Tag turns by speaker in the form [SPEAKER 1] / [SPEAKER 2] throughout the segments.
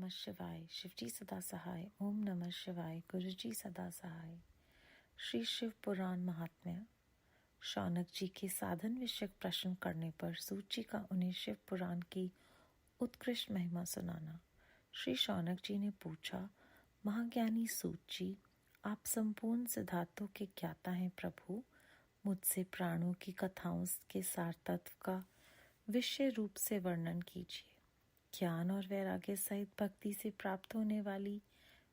[SPEAKER 1] नमः शिवाय। शिवजी सदा सहाय। ओम नमः शिवाय। गुरुजी सदा सहाय। श्री शिव पुराण महात्म्य। शौनक जी के साधन विषयक प्रश्न करने पर सूत जी का उन्हें शिव पुराण की उत्कृष्ट महिमा सुनाना। श्री शौनक जी ने पूछा, महाज्ञानी सूत जी, आप संपूर्ण सिद्धांतों के ज्ञाता हैं प्रभु। मुझसे प्राणों की कथाओं के सार तत्व का विषय रूप से वर्णन कीजिए। ज्ञान और वैराग्य सहित भक्ति से प्राप्त होने वाली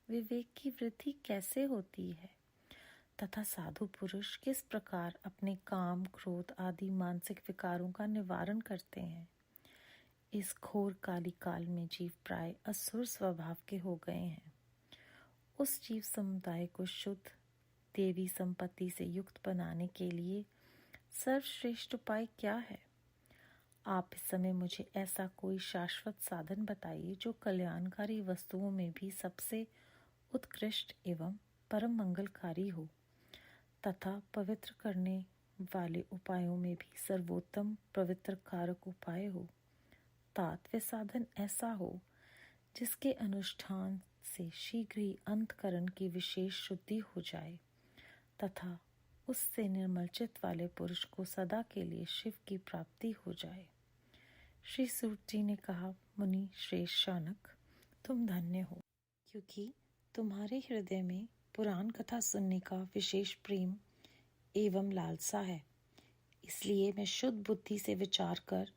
[SPEAKER 1] विवेक की वृद्धि कैसे होती है तथा साधु पुरुष किस प्रकार अपने काम, क्रोध आदि मानसिक विकारों का निवारण करते हैं। इस घोर काली काल में जीव प्राय असुर स्वभाव के हो गए हैं। उस जीव समुदाय को शुद्ध देवी संपत्ति से युक्त बनाने के लिए सर्वश्रेष्ठ उपाय क्या है? आप इस समय मुझे ऐसा कोई शाश्वत साधन बताइए जो कल्याणकारी वस्तुओं में भी सबसे उत्कृष्ट एवं परम मंगलकारी हो तथा पवित्र करने वाले उपायों में भी सर्वोत्तम पवित्र कारक उपाय हो। वे साधन ऐसा हो जिसके अनुष्ठान से शीघ्र ही अंतकरण की विशेष शुद्धि हो जाए तथा उससे निर्मल चित्त वाले पुरुष को सदा के लिए शिव की प्राप्ति हो जाए। श्री सूत जी ने कहा, मुनि श्रेष्ठ शौनक, तुम धन्य हो, क्योंकि तुम्हारे हृदय में पुराण कथा सुनने का विशेष प्रेम एवं लालसा है। इसलिए मैं शुद्ध बुद्धि से विचार कर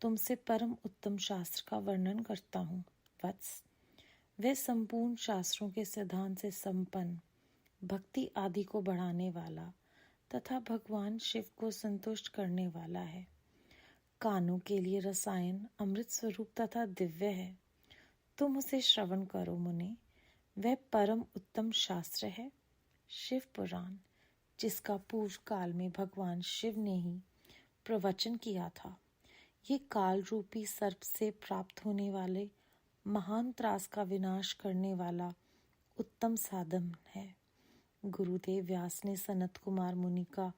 [SPEAKER 1] तुमसे परम उत्तम शास्त्र का वर्णन करता हूँ। वत्स, वह संपूर्ण शास्त्रों के सिद्धांत से संपन्न, भक्ति आदि को बढ़ाने वाला तथा भगवान शिव को संतुष्ट करने वाला है। कानों के लिए रसायन अमृत स्वरूप तथा दिव्य है। तुम उसे श्रवण करो मुनि। वह परम उत्तम शास्त्र है शिव पुराण, जिसका पूर्व काल में भगवान शिव ने ही प्रवचन किया था। ये काल रूपी सर्प से प्राप्त होने वाले महान त्रास का विनाश करने वाला उत्तम साधन है। गुरुदेव व्यास ने सनत कुमार मुनि का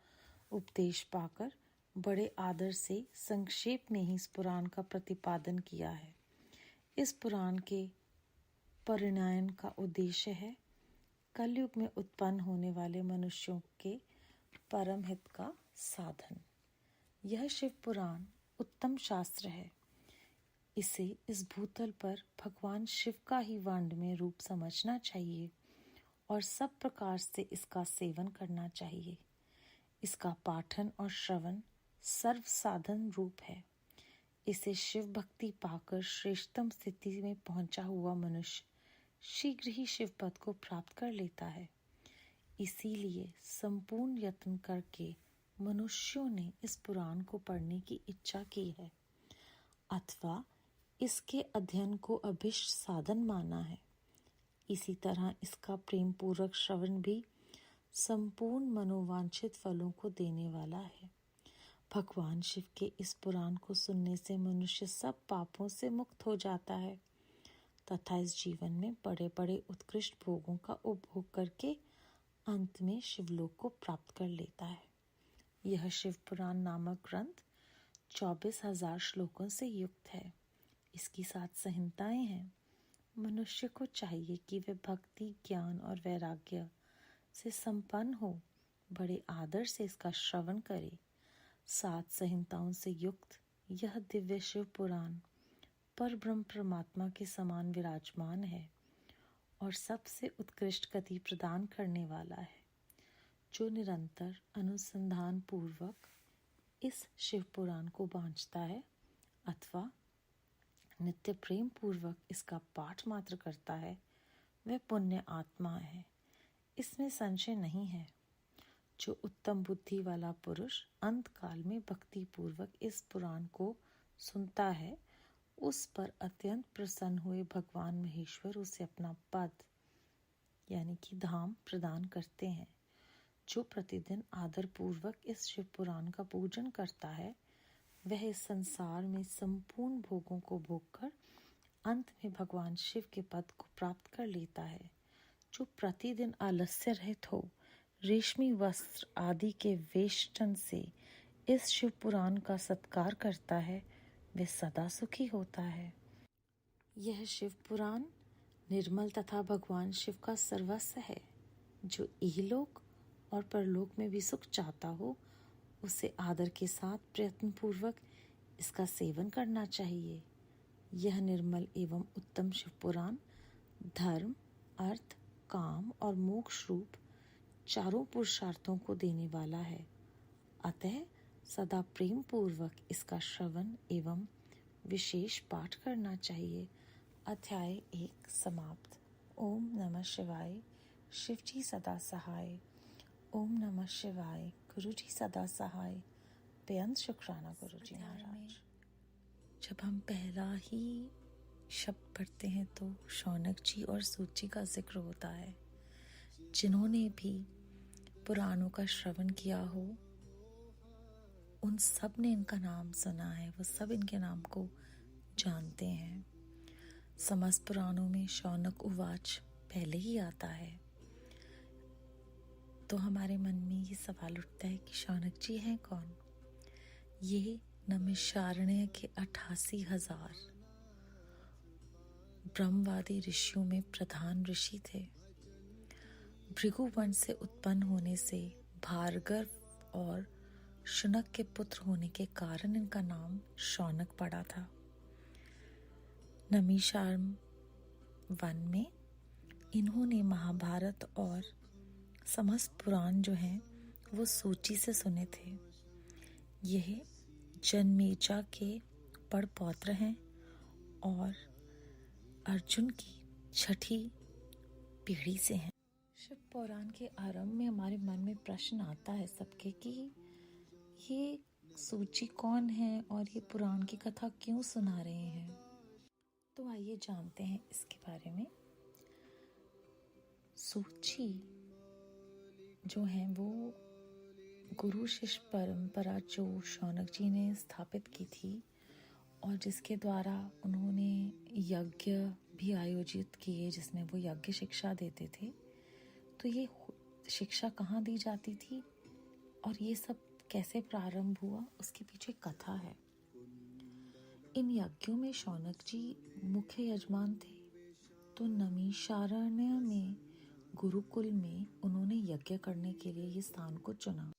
[SPEAKER 1] उपदेश पाकर बड़े आदर से संक्षेप में ही इस पुराण का प्रतिपादन किया है। इस पुराण के परिणयन का उद्देश्य है कलयुग में उत्पन्न होने वाले मनुष्यों के परम हित का साधन। यह शिव पुराण उत्तम शास्त्र है। इसे इस भूतल पर भगवान शिव का ही वाण्डमय रूप समझना चाहिए और सब प्रकार से इसका सेवन करना चाहिए। इसका पाठन और श्रवण सर्व साधन रूप है। इसे शिव भक्ति पाकर श्रेष्ठतम स्थिति में पहुंचा हुआ मनुष्य शीघ्र ही शिव पद को प्राप्त कर लेता है। इसीलिए संपूर्ण यत्न करके मनुष्यों ने इस पुराण को पढ़ने की इच्छा की है अथवा इसके अध्ययन को अभिष्ट साधन माना है। इसी तरह इसका प्रेम पूर्वक श्रवण भी संपूर्ण मनोवांछित फलों को देने वाला है। भगवान शिव के इस पुराण को सुनने से मनुष्य सब पापों से मुक्त हो जाता है तथा इस जीवन में बड़े बड़े उत्कृष्ट भोगों का उपभोग करके अंत में शिवलोक को प्राप्त कर लेता है। यह शिव पुराण नामक ग्रंथ 24,000 श्लोकों से युक्त है। इसकी 7 संहिताएं हैं। मनुष्य को चाहिए कि वे भक्ति, ज्ञान और वैराग्य से संपन्न हो बड़े आदर से इसका श्रवण करे। 7 संहिताओं से युक्त यह दिव्य शिव पुराण पर ब्रह्म परमात्मा के समान विराजमान है और सबसे उत्कृष्ट गति प्रदान करने वाला है। जो निरंतर अनुसंधान पूर्वक इस शिव पुराण को बांचता है अथवा नित्य प्रेम पूर्वक इसका पाठ मात्र करता है, वह पुण्य आत्मा है। इसमें संशय नहीं है। जो उत्तम बुद्धि वाला पुरुष अंत काल में भक्ति पूर्वक इस पुराण को सुनता है, उस पर अत्यंत प्रसन्न हुए भगवान महेश्वर उसे अपना पद यानी कि धाम प्रदान करते हैं। जो प्रतिदिन आदर पूर्वक इस शिव पुराण का पूजन करता है, वह इस संसार में संपूर्ण भोगों को भोगकर अंत में भगवान शिव के पद को प्राप्त कर लेता है। जो प्रतिदिन आलस्य रहित हो रेशमी वस्त्र आदि के वेष्टन से इस शिव पुराण का सत्कार करता है, वह सदा सुखी होता है। यह शिव पुराण निर्मल तथा भगवान शिव का सर्वस्व है। जो इहलोक और परलोक में भी सुख चाहता हो उसे आदर के साथ प्रयत्नपूर्वक इसका सेवन करना चाहिए। यह निर्मल एवं उत्तम शिव पुराण धर्म, अर्थ, काम और मोक्ष रूप चारों पुरुषार्थों को देने वाला है। अतः सदा प्रेम पूर्वक इसका श्रवण एवं विशेष पाठ करना चाहिए। अध्याय 1 समाप्त। ओम नमः शिवाय। शिवजी सदा सहाय। ओम नमः शिवाय। गुरुजी सदा सहाय। बेअंत शुक्राना गुरुजी महाराज। जब हम पहला ही शब्द पढ़ते हैं तो शौनक जी और सूत जी का जिक्र होता है। जिन्होंने भी पुराणों का श्रवण किया हो उन सब ने इनका नाम सुना है, वो सब इनके नाम को जानते हैं। समस्त पुराणों में शौनक उवाच पहले ही आता है। तो हमारे मन में ये सवाल उठता है कि शौनक जी हैं कौन? ये नैमिषारण्य के 88,000 ब्रह्मवादी ऋषियों में प्रधान ऋषि थे। भृगुवंश से उत्पन्न होने से भार्गव और शुनक के पुत्र होने के कारण इनका नाम शौनक पड़ा था। नैमिषारण्य वन में इन्होंने महाभारत और समस्त पुराण जो हैं वो सूची से सुने थे। यह जनमेजा के पड़पौत्र हैं और अर्जुन की 6ठी पीढ़ी से हैं। शिव पुराण के आरंभ में हमारे मन में प्रश्न आता है सबके कि ये सूची कौन है और ये पुराण की कथा क्यों सुना रहे हैं। तो आइए जानते हैं इसके बारे में। सूची जो है वो गुरु शिष्य परंपरा जो शौनक जी ने स्थापित की थी और जिसके द्वारा उन्होंने यज्ञ भी आयोजित किए जिसमें वो यज्ञ शिक्षा देते थे। तो ये शिक्षा कहाँ दी जाती थी और ये सब कैसे प्रारंभ हुआ उसके पीछे कथा है। इन यज्ञों में शौनक जी मुख्य यजमान थे। तो नैमिषारण्य में गुरुकुल में उन्होंने यज्ञ करने के लिए ये स्थान को चुना।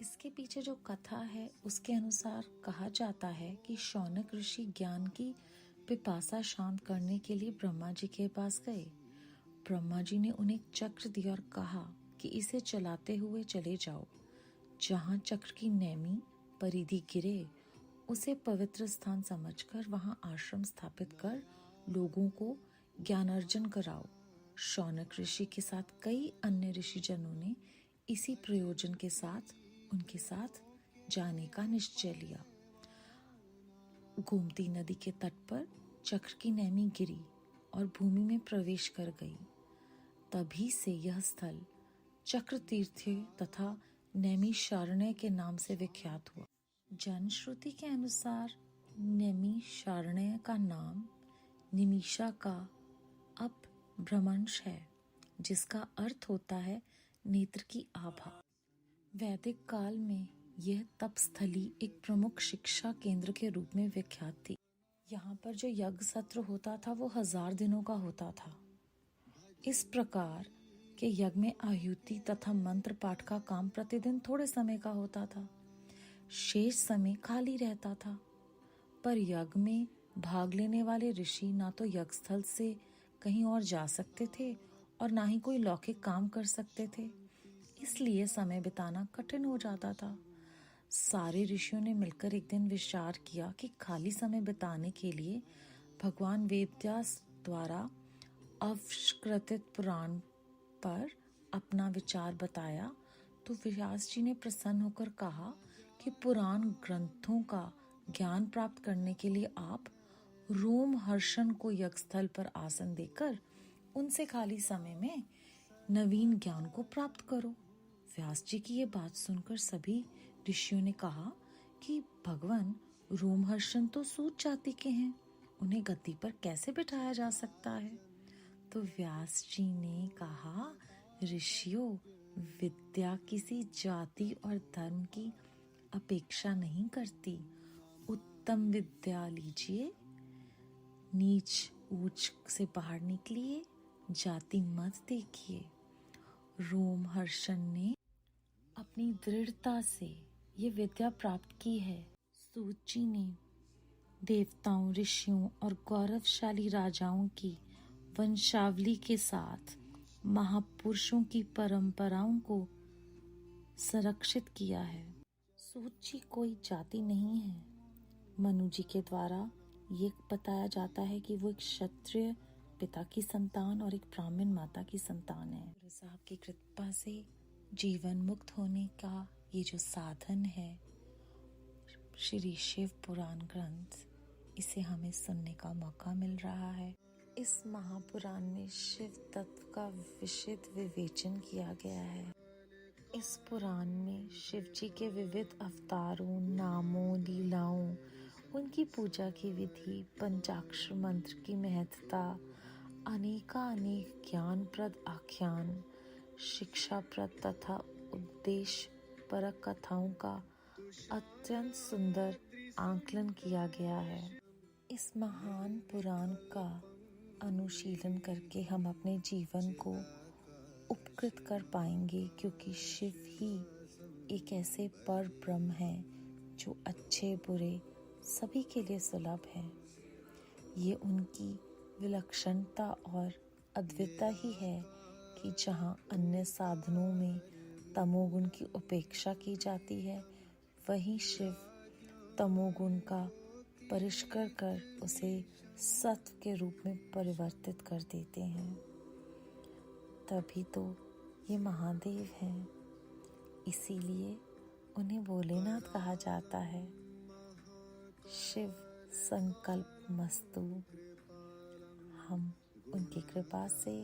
[SPEAKER 1] इसके पीछे जो कथा है उसके अनुसार कहा जाता है कि शौनक ऋषि ज्ञान की पिपासा शांत करने के लिए ब्रह्मा जी के पास गए। ब्रह्मा जी ने उन्हें चक्र दिया और कहा कि इसे चलाते हुए चले जाओ। जहाँ चक्र की नेमी परिधि गिरे उसे पवित्र स्थान समझकर वहां आश्रम स्थापित कर लोगों को ज्ञानार्जन कराओ। शौनक ऋषि के साथ कई अन्य ऋषिजनों ने इसी प्रयोजन के साथ उनके साथ जाने का निश्चय लिया। गोमती नदी के तट पर चक्र की नेमी गिरी और भूमि में प्रवेश कर गई। तभी से यह स्थल चक्र तीर्थ तथा नैमिषारण्य के नाम से विख्यात हुआ। जनश्रुति के अनुसार नैमिषारण्य का नाम निमिषा का अपभ्रंश है जिसका अर्थ होता है नेत्र की आभा। वैदिक काल में यह तपस्थली एक प्रमुख शिक्षा केंद्र के रूप में विख्यात थी। यहाँ पर जो यज्ञ सत्र होता था वो 1000 दिनों का होता था। इस प्रकार के यज्ञ में आहुति तथा मंत्र पाठ का काम प्रतिदिन थोड़े समय का होता था। शेष समय खाली रहता था। पर यज्ञ में भाग लेने वाले ऋषि ना तो यज्ञ स्थल से कहीं और जा सकते थे और ना ही कोई लौकिक काम कर सकते थे। इसलिए समय बिताना कठिन हो जाता था। सारे ऋषियों ने मिलकर एक दिन विचार किया कि खाली समय बिताने के लिए भगवान वेदव्यास द्वारा अवष्कृतित पुराण पर अपना विचार बताया। तो व्यास जी ने प्रसन्न होकर कहा कि पुराण ग्रंथों का ज्ञान प्राप्त करने के लिए आप रोमहर्षण को यज्ञस्थल पर आसन देकर उनसे खाली समय में नवीन ज्ञान को प्राप्त करो। व्यास जी की ये बात सुनकर सभी ऋषियों ने कहा कि भगवान रोमहर्षण तो सूत जाति के हैं, उन्हें गद्दी पर कैसे बिठाया जा सकता है। तो व्यास जी ने कहा, ऋषियों, विद्या किसी जाति और धर्म की अपेक्षा नहीं करती। उत्तम विद्या लीजिए, नीच ऊंच से बाहर निकलिए, जाति मत देखिए। रोमहर्षण ने अपनी दृढ़ता से ये विद्या प्राप्त की है। सूत जी ने देवताओं, ऋषियों और गौरवशाली राजाओं की वंशावली के साथ महापुरुषों की परंपराओं को संरक्षित किया है। सूत जी कोई जाति नहीं है। मनु जी के द्वारा ये बताया जाता है कि वो एक क्षत्रिय पिता की संतान और एक ब्राह्मण माता की संतान है। गुरु साहब की कृपा से जीवन मुक्त होने का ये जो साधन है, श्री शिव पुराण ग्रंथ, इसे हमें सुनने का मौका मिल रहा है। इस महापुराण में शिव तत्व का विशद विवेचन किया गया है। इस पुराण में शिव जी के विविध अवतारों, नामों, लीलाओं, उनकी पूजा की विधि, पंचाक्षर मंत्र की महत्ता, अनेक ज्ञानप्रद आख्यान, शिक्षाप्रद तथा उपदेश परक कथाओं का अत्यंत सुंदर आकलन किया गया है। इस महान पुराण का अनुशीलन करके हम अपने जीवन को उपकृत कर पाएंगे, क्योंकि शिव ही एक ऐसे पर ब्रह्म हैं जो अच्छे बुरे सभी के लिए सुलभ है। ये उनकी विलक्षणता और अद्वितीयता ही है कि जहाँ अन्य साधनों में तमोगुण की उपेक्षा की जाती है, वहीं शिव तमोगुण का परिष्कार कर उसे सत्व के रूप में परिवर्तित कर देते हैं। तभी तो ये महादेव हैं, इसीलिए उन्हें भोलेनाथ कहा जाता है। शिव संकल्प मस्तु। हम उनकी कृपा से,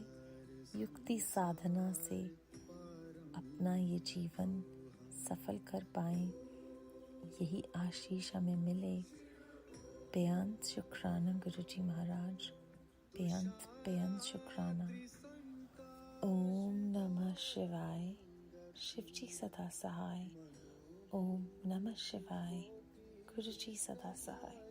[SPEAKER 1] युक्ति साधना से अपना ये जीवन सफल कर पाएं, यही आशीष हमें मिले। बेअंत शुक्राना गुरुजी महाराज, बेअंत शुक्राना। ओम नमः शिवाय। शिवजी सदा सहाय। ओम नमः शिवाय। गुरुजी सदा सहाय।